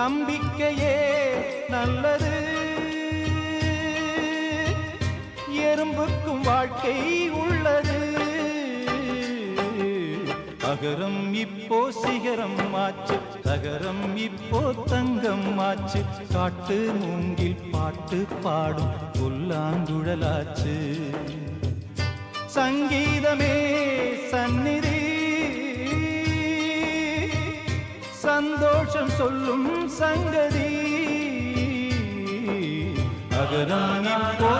நம்பிக்கையே நல்லது, எறும்புக்கும் வாழ்க்கை உள்ளது. அகரம் இப்போ சிகரம் ஆச்சு, தகரம் இப்போ தங்கம் ஆச்சு. காட்டு மூங்கில் பாட்டு பாடும் புல்லாங்குழலாச்சு. சங்கீதமே சந்நிதி, சந்தோஷம் சொல்லும் சங்கதி. அகரம் இப்போ